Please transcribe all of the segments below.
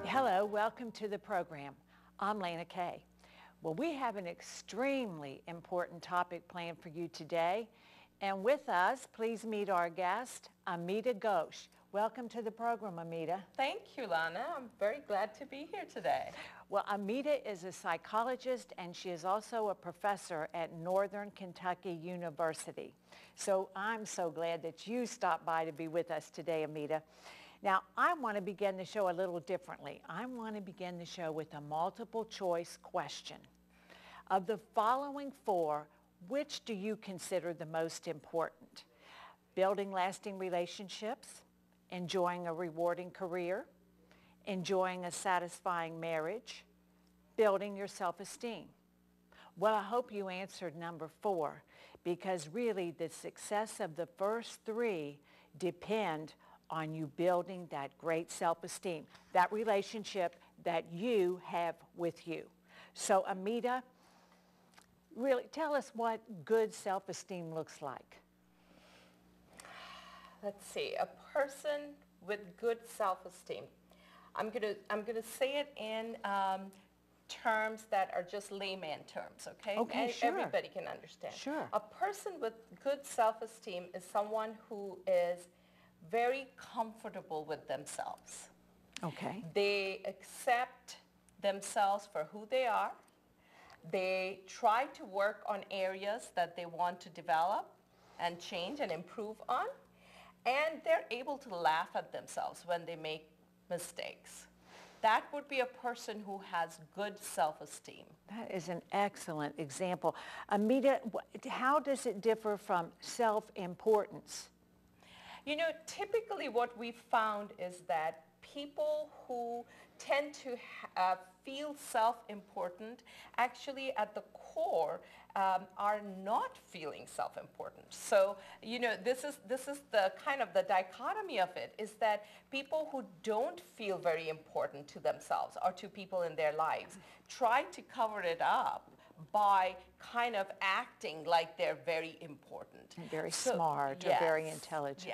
Hello, welcome to the program. I'm Lana Kay. Well, we have an extremely important topic planned for you today. And with us, please meet our guest, Amita Ghosh. Welcome to the program, Amita. Thank you, Lana. I'm very glad to be here today. Well, Amita is a psychologist, and she is also a professor at Northern Kentucky University. So I'm so glad that you stopped by to be with us today, Amita. Now, I want to begin the show a little differently. I want to begin the show with a multiple choice question. Of the following four, which do you consider the most important? Building lasting relationships, enjoying a rewarding career, enjoying a satisfying marriage, building your self-esteem. Well, I hope you answered number 4, because really the success of the first 3 depend on you building that great self-esteem, that relationship that you have with you. So Amita, really tell us what good self-esteem looks like. Let's see, a person with good self-esteem. I'm gonna say it in terms that are just layman terms, okay? Okay, and sure. Everybody can understand. Sure. A person with good self-esteem is someone who is very comfortable with themselves. Okay. They accept themselves for who they are. They try to work on areas that they want to develop and change and improve on. And they're able to laugh at themselves when they make mistakes. That would be a person who has good self-esteem. That is an excellent example. Amita, how does it differ from self-importance? You know, typically what we've found is that people who tend to feel self-important actually at the core are not feeling self-important. So, you know, this is the kind of the dichotomy of it, is that people who don't feel very important to themselves or to people in their lives try to cover it up by kind of acting like they're very important. And very smart, or very intelligent.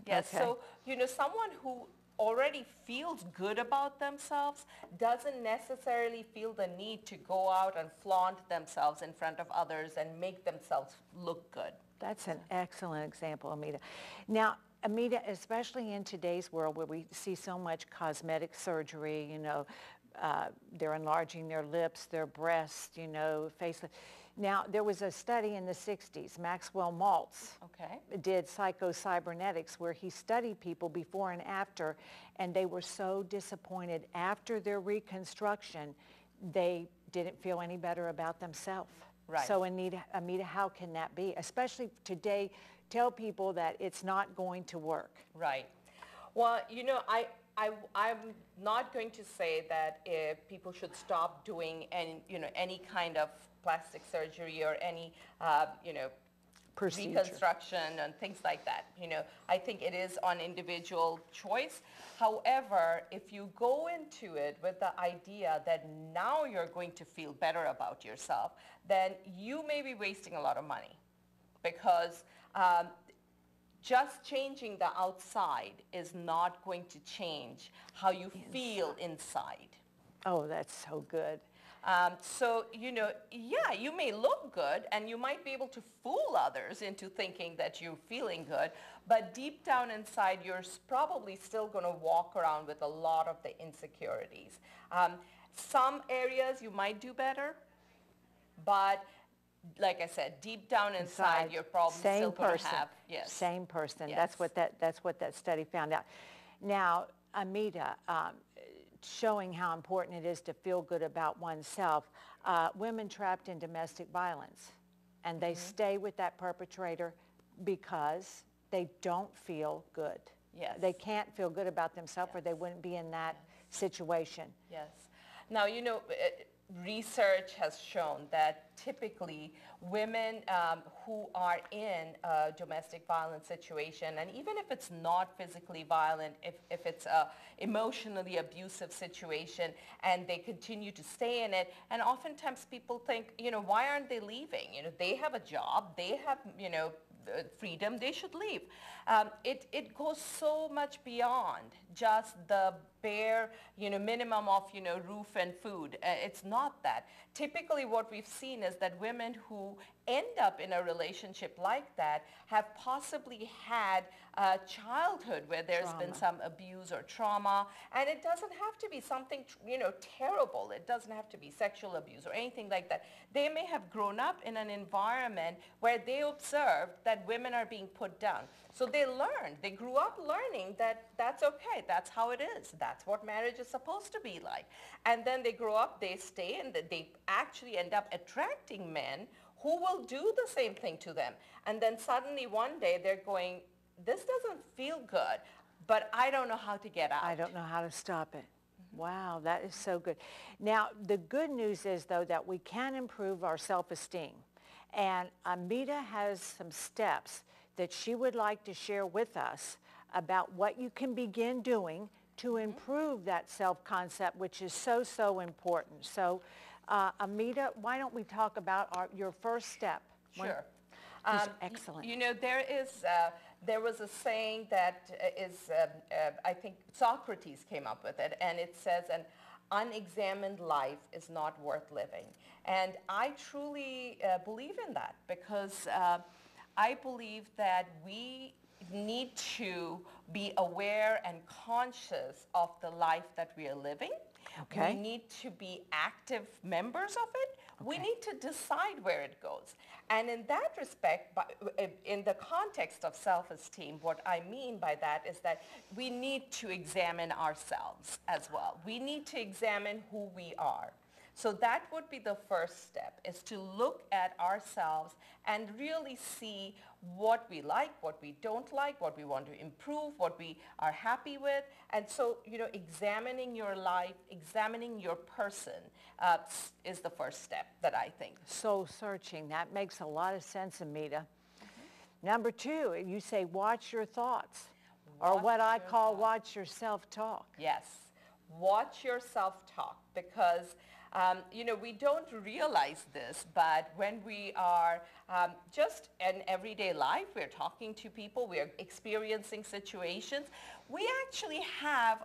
Yes. Okay. So, you know, someone who already feels good about themselves doesn't necessarily feel the need to go out and flaunt themselves in front of others and make themselves look good. That's an excellent example, Amita. Now, Amita, especially in today's world where we see so much cosmetic surgery, you know, they're enlarging their lips, their breasts, you know, face. Now, there was a study in the 60s, Maxwell Maltz did psycho-cybernetics, where he studied people before and after, and they were so disappointed after their reconstruction, they didn't feel any better about themselves. Right. So Amita, how can that be? Especially today, tell people that it's not going to work. Right. Well, you know, I'm not going to say that people should stop doing any kind of plastic surgery or any, Procedure. reconstruction and things like that. You know, I think it is on individual choice. However, if you go into it with the idea that now you're going to feel better about yourself, then you may be wasting a lot of money, because just changing the outside is not going to change how you feel inside. Oh, that's so good. So, you know, yeah, you may look good and you might be able to fool others into thinking that you're feeling good, but deep down inside, you're probably still going to walk around with a lot of the insecurities. Some areas you might do better, but like I said, deep down inside, you're probably still going to have, Same person. Yes. That's what that study found out. Now, Amita, showing how important it is to feel good about oneself, women trapped in domestic violence, and they stay with that perpetrator because they don't feel good. Yes. They can't feel good about themselves, or they wouldn't be in that situation. Yes. Now, you know, research has shown that typically women who are in a domestic violence situation, and even if it's not physically violent, if it's a emotionally abusive situation and they continue to stay in it, and oftentimes people think, you know, why aren't they leaving? You know, they have a job, they have, you know, freedom, they should leave. It goes so much beyond just the bare, minimum of, roof and food. It's not that. Typically what we've seen is that women who end up in a relationship like that have possibly had a childhood where there's been some abuse or trauma, and it doesn't have to be something, terrible. It doesn't have to be sexual abuse or anything like that. They may have grown up in an environment where they observed that women are being put down. So they grew up learning that that's okay, that's how it is, that's what marriage is supposed to be like. And then they grow up, they stay, and they actually end up attracting men who will do the same thing to them. And then suddenly one day they're going, this doesn't feel good, but I don't know how to get out. I don't know how to stop it. Wow, that is so good. Now, the good news is, though, that we can improve our self-esteem. And Amita has some steps that she would like to share with us about what you can begin doing to improve that self-concept, which is so, so important. So, Amita, why don't we talk about your first step? Sure. Excellent. There was a saying that I think Socrates came up with it, and it says, an unexamined life is not worth living. And I truly believe in that, because I believe that we need to be aware and conscious of the life that we are living. Okay. We need to be active members of it. Okay. We need to decide where it goes. And in that respect, in the context of self-esteem, what I mean by that is that we need to examine ourselves as well. We need to examine who we are. So that would be the first step, is to look at ourselves and really see what we like, what we don't like, what we want to improve, what we are happy with. And so, examining your life, examining your person is the first step that I think. Soul searching. That makes a lot of sense, Amita. Number two, you say watch your thoughts, or what I call watch your self-talk. Yes. Watch your self-talk, because we don't realize this, but when we are just in everyday life, we're talking to people, we're experiencing situations, we actually have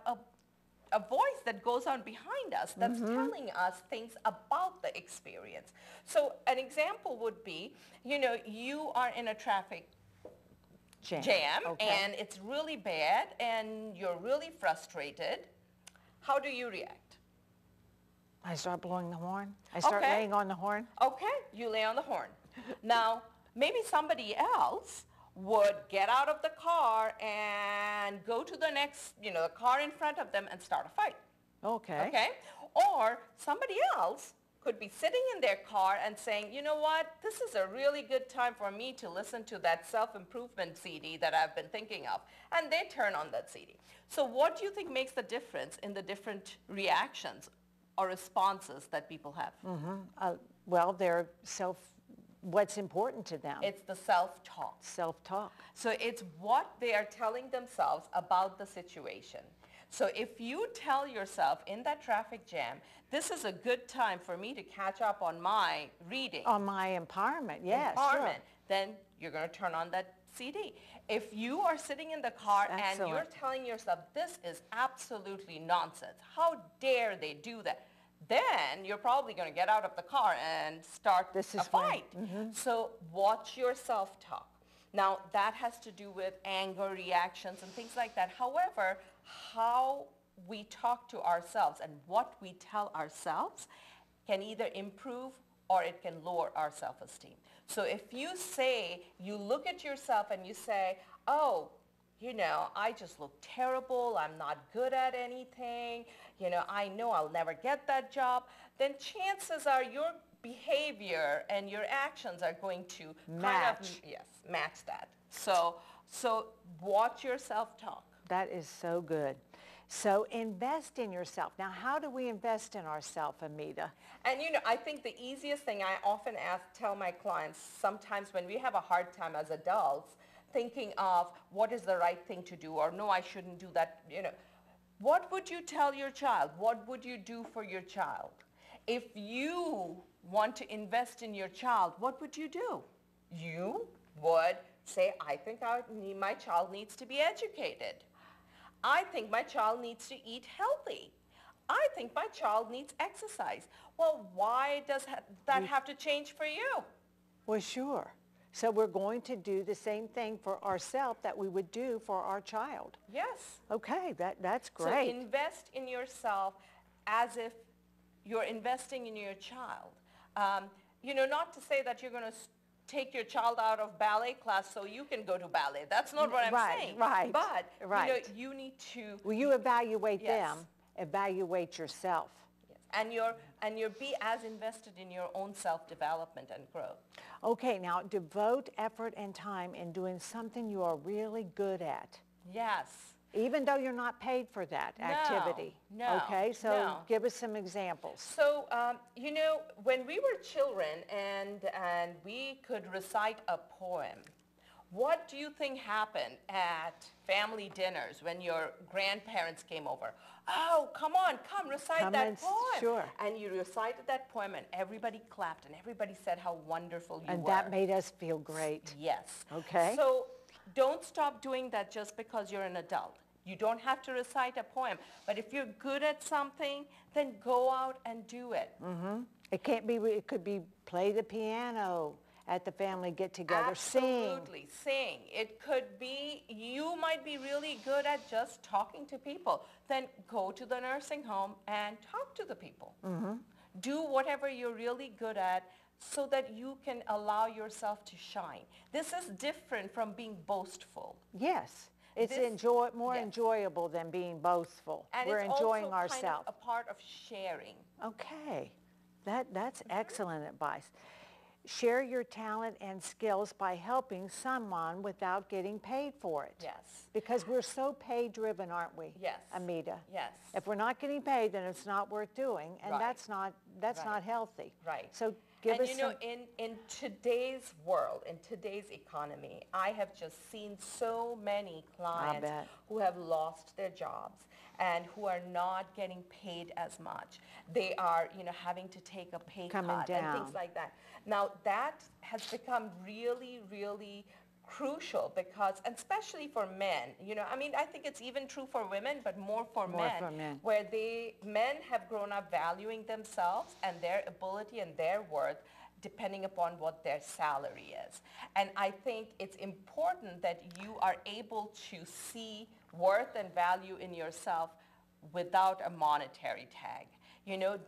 a voice that goes on behind us that's telling us things about the experience. So an example would be, you are in a traffic jam Okay. and it's really bad and you're really frustrated. How do you react? I start blowing the horn. I start laying on the horn. Okay, you lay on the horn. Now, maybe somebody else would get out of the car and go to the next, the car in front of them and start a fight. Okay. Okay? Or somebody else could be sitting in their car and saying, you know what, this is a really good time for me to listen to that self-improvement CD that I've been thinking of. And they turn on that CD. So what do you think makes the difference in the different reactions or responses that people have? Well, what's important to them. It's the self-talk. Self-talk. So it's what they are telling themselves about the situation. So if you tell yourself in that traffic jam, this is a good time for me to catch up on my reading. On my empowerment, yes. Empowerment. Sure. Then you're going to turn on that CD. If you are sitting in the car and you're telling yourself, this is absolutely nonsense, how dare they do that? Then you're probably going to get out of the car and start a fight. So watch your self-talk. Now, that has to do with anger reactions and things like that. However, how we talk to ourselves and what we tell ourselves can either improve or it can lower our self-esteem. So if you look at yourself and you say, oh, I just look terrible, I'm not good at anything, I know I'll never get that job, then chances are your behavior and your actions are going to match that. So watch your self-talk. That is so good. So invest in yourself. Now, how do we invest in ourselves, Amita? And I think the easiest thing I often tell my clients, sometimes when we have a hard time as adults, thinking of what is the right thing to do, or no, I shouldn't do that, what would you tell your child? What would you do for your child? If you want to invest in your child, what would you do? You would say, I think my child needs to be educated. I think my child needs to eat healthy. I think my child needs exercise. Well, why does that have to change for you? Well, sure. So we're going to do the same thing for ourselves that we would do for our child. Yes. Okay, that's great. So invest in yourself as if you're investing in your child. Not to say that you're going to take your child out of ballet class so you can go to ballet. That's not what I'm saying. Right, But, right. you need to... Well, you evaluate Yes. them, evaluate yourself. Yes. And you're be as invested in your own self-development and growth. Okay, now devote effort and time in doing something you are really good at. Yes. Even though you're not paid for that activity. No. Okay, so no. give us some examples. So, when we were children and we could recite a poem, what do you think happened at family dinners when your grandparents came over? Oh, come recite that poem. Sure. And you recited that poem and everybody clapped and everybody said how wonderful you were. And that made us feel great. Yes. Okay. So don't stop doing that just because you're an adult. You don't have to recite a poem. But if you're good at something, then go out and do it. Mm-hmm. It could be play the piano at the family get-together, Absolutely, sing. It could be, you might be really good at just talking to people. Then go to the nursing home and talk to the people. Mm-hmm. Do whatever you're really good at so that you can allow yourself to shine. This is different from being boastful. Yes. It's more yes. enjoyable than being boastful. And We're it's enjoying also ourselves. kind of a part of sharing. Okay. That's excellent advice. Share your talent and skills by helping someone without getting paid for it. Yes. Because we're so pay-driven, aren't we, Yes. Amita? Yes. If we're not getting paid, then it's not worth doing, and Right. that's not healthy. Right. So give us some... in today's world, in today's economy, I have just seen so many clients who have lost their jobs and who are not getting paid as much. They are, having to take a pay cut and things like that. Now, that has become really, really crucial because, and especially for men, I think it's even true for women, but more for men, where men have grown up valuing themselves and their ability and their worth depending upon what their salary is. And I think it's important that you are able to see worth and value in yourself without a monetary tag.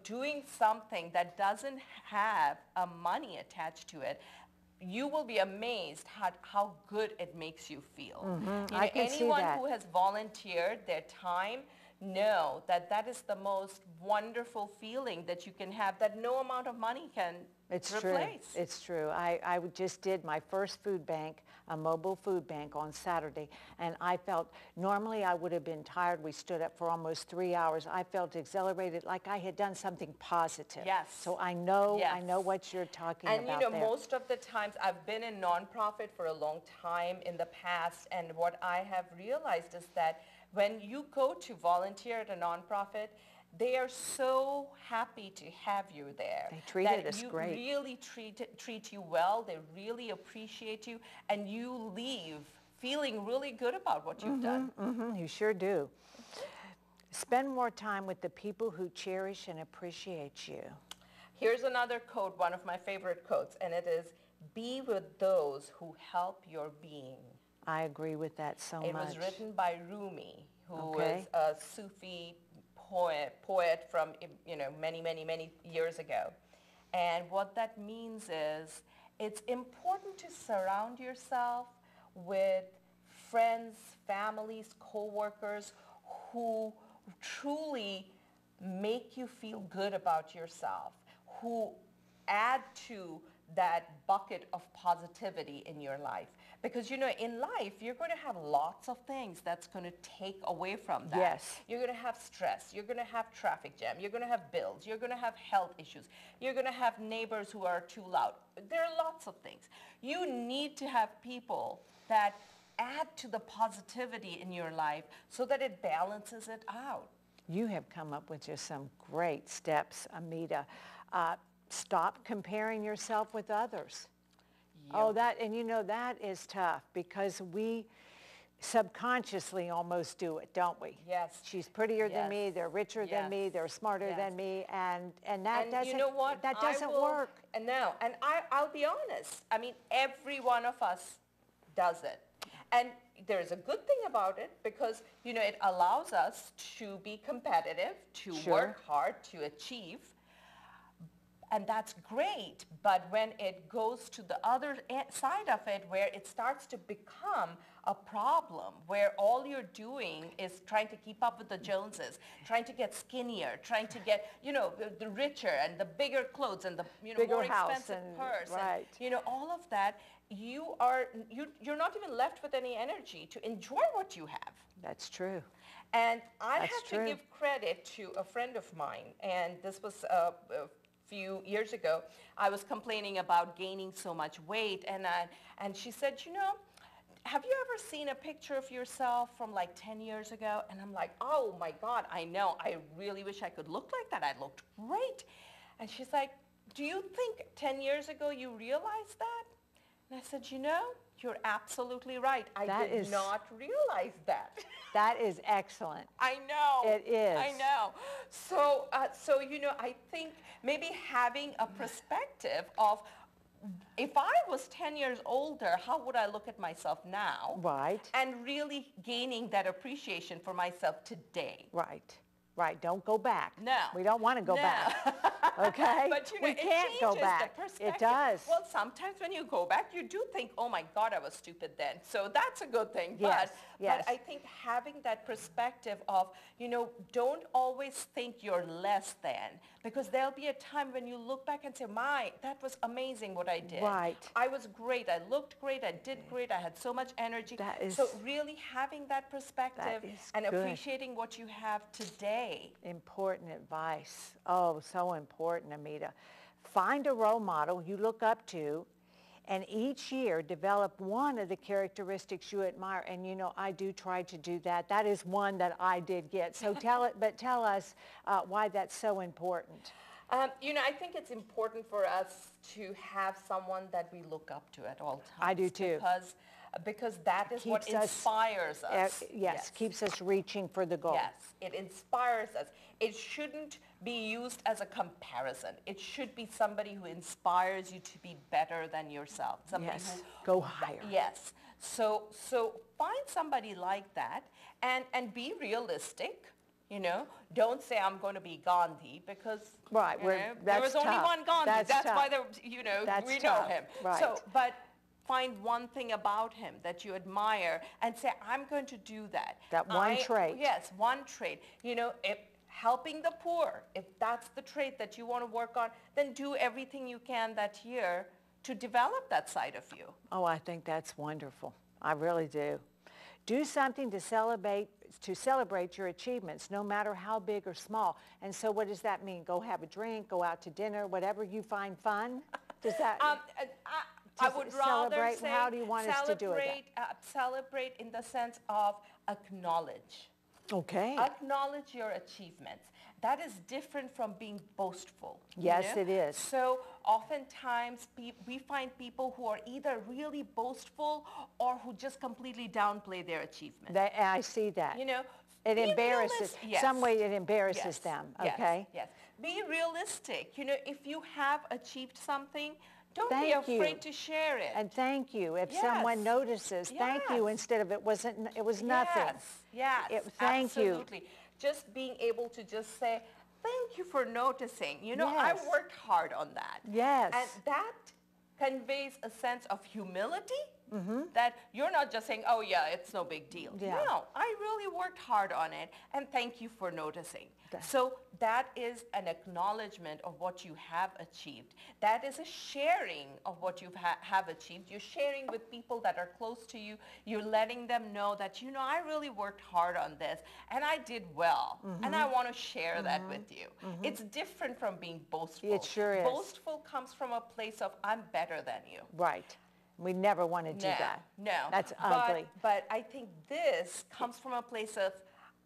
Doing something that doesn't have a money attached to it, you will be amazed at how good it makes you feel. Mm-hmm. I can see that. Anyone who has volunteered their time know that is the most wonderful feeling that you can have that no amount of money can replace. It's true. I just did my first food bank, a mobile food bank on Saturday, and I felt, normally I would have been tired. We stood up for almost 3 hours. I felt exhilarated, like I had done something positive. Yes. So I know what you're talking about there. Most of the times I've been in nonprofit for a long time in the past, and what I have realized is that when you go to volunteer at a nonprofit, they are so happy to have you there. They treated us great. They really treat you well. They really appreciate you, and you leave feeling really good about what you've done. Mm-hmm, you sure do. Spend more time with the people who cherish and appreciate you. Here's another quote, one of my favorite quotes, and it is, "Be with those who help your being." I agree with that so much. It was written by Rumi, who is a Sufi poet from many years ago. And what that means is it's important to surround yourself with friends, families, co-workers who truly make you feel good about yourself, who add to that bucket of positivity in your life. Because, in life, you're going to have lots of things that's going to take away from that. Yes. You're going to have stress. You're going to have traffic jam. You're going to have bills. You're going to have health issues. You're going to have neighbors who are too loud. There are lots of things. You need to have people that add to the positivity in your life so that it balances it out. You have come up with just some great steps, Amita. Stop comparing yourself with others. Yep. Oh, that is tough because we subconsciously almost do it, don't we? Yes. She's prettier than me, Yes. they're richer than me, Yes. they're smarter Yes. than me, and that And doesn't, you know what? that doesn't work. No, and I'll be honest. I mean, every one of us does it. And there's a good thing about it because, you know, it allows us to be competitive, to Sure. work hard, to achieve. And that's great, but when it goes to the other side of it, where it starts to become a problem, where all you're doing is trying to keep up with the Joneses, trying to get skinnier, trying to get, you know, the richer and the bigger clothes and the, you know, Bigger more house expensive and- purse, right. and, you know, all of that, you're not even left with any energy to enjoy what you have. That's true. And I That's have true. to give credit to a friend of mine, and this was a few years ago. I was complaining about gaining so much weight, and she said, you know, have you ever seen a picture of yourself from like 10 years ago? And I'm like, oh my God, I know. I really wish I could look like that. I looked great. And she's like, do you think 10 years ago you realized that? And I said, you know, you're absolutely right. I did not realize that. That is excellent. I know. It is. I know. So, you know, I think maybe having a perspective of if I was 10 years older, how would I look at myself now? Right. And really gaining that appreciation for myself today. Right. Right. Don't go back. No. We don't want to go No. back. Okay? But you know, we can't it go changes back. the perspective. It does. Well, sometimes when you go back, you do think, oh my God, I was stupid then. So that's a good thing. Yes, yes. But I think having that perspective of, you know, don't always think you're less than, because there'll be a time when you look back and say, that was amazing what I did. Right. I was great. I looked great. I did great. I had so much energy. That is- so really having that perspective is and good. appreciating what you have today. Important advice. Oh, so important, Amita. Find a role model you look up to, and each year develop one of the characteristics you admire. And you know, I do try to do that. That is one that I did get. So tell us why that's so important. You know, I think it's important for us to have someone that we look up to at all times. I do too. Because that is what Keeps us- inspires us. Yes, keeps us reaching for the goal. Yes, it inspires us. It shouldn't be used as a comparison. It should be somebody who inspires you to be better than yourself. Somebody Yes, who, go higher. Yes. So find somebody like that and be realistic. You know, don't say I'm going to be Gandhi because Right, you know, there that's was only tough. one Gandhi. That's That's tough. why you know That's we tough. know him. Right. So, but find one thing about him that you admire and say, I'm going to do that. That one trait. Yes, one trait. You know, if helping the poor, if that's the trait that you want to work on, then do everything you can that year to develop that side of you. Oh, I think that's wonderful. I really do. Do something to celebrate your achievements, no matter how big or small. And so what does that mean? Go have a drink, go out to dinner, whatever you find fun? Does that... I would rather celebrate? say How do you want us to do it? Celebrate in the sense of acknowledge. Okay. Acknowledge your achievements. That is different from being boastful. Yes, you know? it is. So oftentimes we find people who are either really boastful or who just completely downplay their achievements. I see that. You know, it be embarrasses. realistic. Yes. Some way it embarrasses Yes. them. Yes. Okay. Yes. Be realistic. You know, if you have achieved something, don't be Thank you. afraid to share it. And thank you. If Yes. someone notices, thank you Yes. instead of it was nothing. Yes, Thank you. absolutely. Just being able to just say, thank you for noticing. You know, I Yes. worked hard on that. Yes. And that conveys a sense of humility that you're not just saying, oh yeah, it's no big deal. Yeah. No, I really worked hard on it and thank you for noticing. That- So that is an acknowledgement of what you have achieved. That is a sharing of what you have achieved. You're sharing with people that are close to you. You're letting them know that, you know, I really worked hard on this and I did well. And I want to share that with you. It's different from being boastful. It sure is. Boastful comes from a place of I'm better than you. Right. We never want to do that. No. That's ugly. But I think this comes from a place of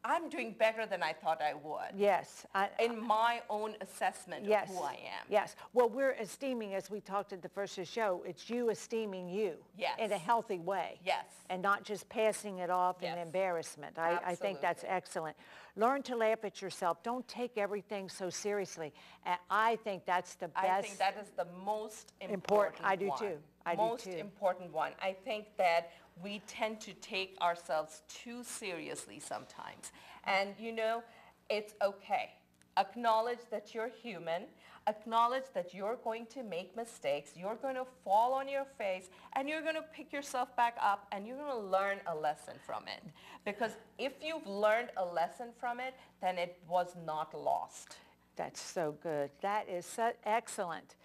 I'm doing better than I thought I would. Yes. In my own assessment Yes. of who I am. Yes. Well, we're esteeming, as we talked at the first of the show, it's you esteeming you. Yes. In a healthy way. Yes. And not just passing it off in Yes. embarrassment. I think that's excellent. Learn to laugh at yourself. Don't take everything so seriously. And I think that's the best. I think that is the most important I do one. too. Most important one. I think that we tend to take ourselves too seriously sometimes. And you know, it's okay. Acknowledge that you're human. Acknowledge that you're going to make mistakes. You're going to fall on your face, and you're going to pick yourself back up, and you're going to learn a lesson from it. Because if you've learned a lesson from it, then it was not lost. That's so good. That is so excellent.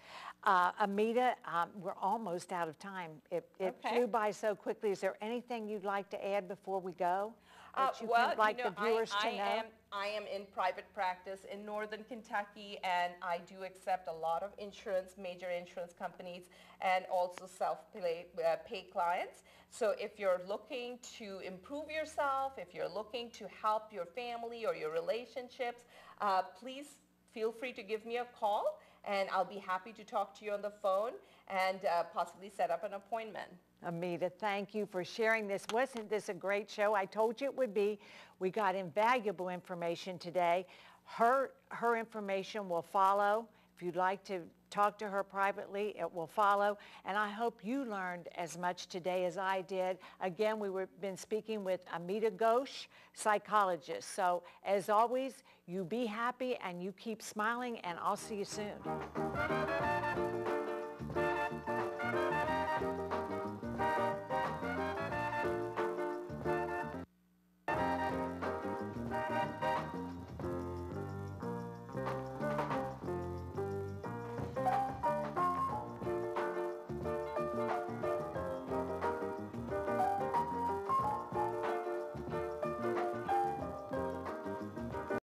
Amita, we're almost out of time. It flew by so quickly. Is there anything you'd like to add before we go that you would like the viewers to know? I am in private practice in Northern Kentucky, and I do accept a lot of major insurance companies, and also self-pay clients. So if you're looking to improve yourself, if you're looking to help your family or your relationships, please feel free to give me a call, and I'll be happy to talk to you on the phone and possibly set up an appointment. Amita, thank you for sharing this. Wasn't this a great show? I told you it would be. We got invaluable information today. Her information will follow. If you'd like to talk to her privately, it will follow. And I hope you learned as much today as I did. Again, been speaking with Amita Ghosh, psychologist. So as always, you be happy and you keep smiling, and I'll see you soon.